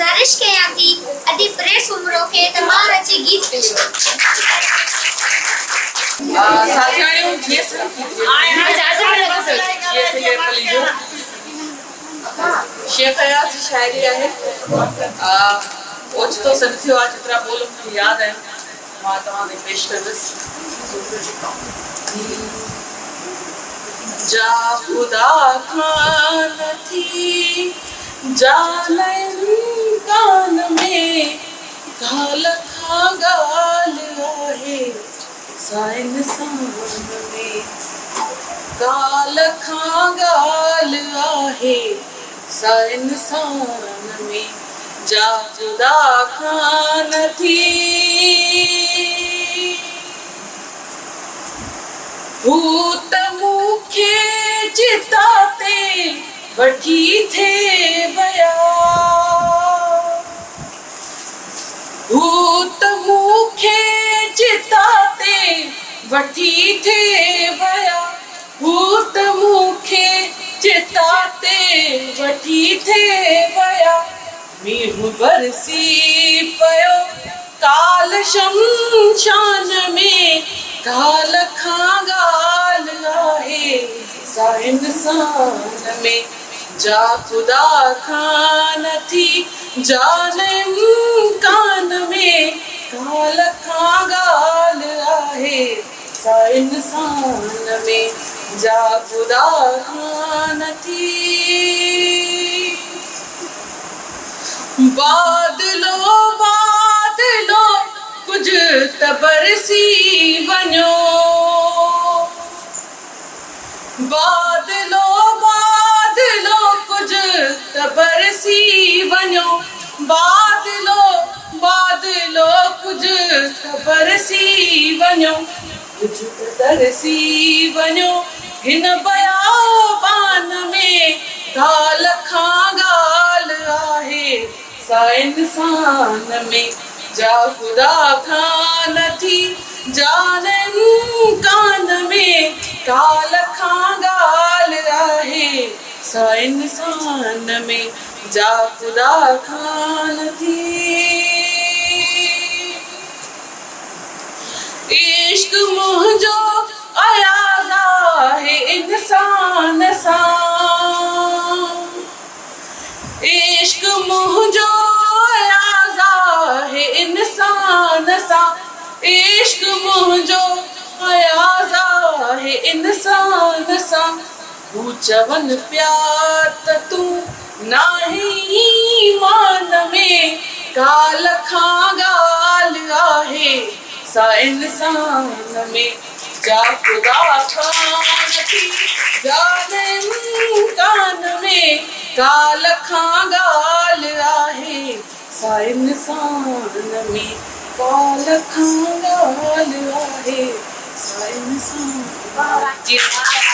गुज़ारिश कयां थी अॼु प्रेस उमिरो खे तमाम अची गीत पेश साथियों शेख अयाज़ जी शायरी आहे ओचितो सॾु थियो आहे जेतिरा ॿोल मूंखे यादि आहिनि मां तव्हां खे पेश कंदसि जा ख़ुदा खां नथी जाने कान में गाल खां ॻाल्हि आहे साइन सान में गाल खां ॻाल्हि आहे साइन सान में जा ख़ुदा खां नथी भूत मूंखे चिता ते वठी थे वया भूत मूंखे चिता ते वठी थे वया भूत मूंखे चिता ते वठी थे वया मींहुं बरसी पयो काल शमशान में गाल खां ॻाल्हि आहे साइन सान में जा ख़ुदा खां नथी जाने कान में गाल खां ॻाल्हि आहे साइन सान में जा ख़ुदा खां नथी बादलो बादलो कुछ त बरसी वञो बादलो बादलो कुछ त बरसी वञो बादलो बादलो कुछ त बरसी वञो कुछ त तरसी वञो हिन बयाबान में गाल खां ॻाल्हि आहे साइन सान में जा ख़ुदा खां नथी जाने कान में गाल खां ॻाल्हि आहे साइन सान में जा ख़ुदा खां नथी इश्क मुंहिंजो अयाज़ आहे इंसान सां इश्क मुंहिंजो अयाज़ आहे इंसान सां इश्क मुंहिंजो अयाज़ आहे इंसान सां हू चवनि पिया त तूं नाहीं ईमान में गाल खां ॻाल्हि आहे साइन सान में जा ख़ुदा खां नथी जाने कान में गाल खां ॻाल्हि आहे साइन सान में गाल खां ॻाल्हि आहे साइन सान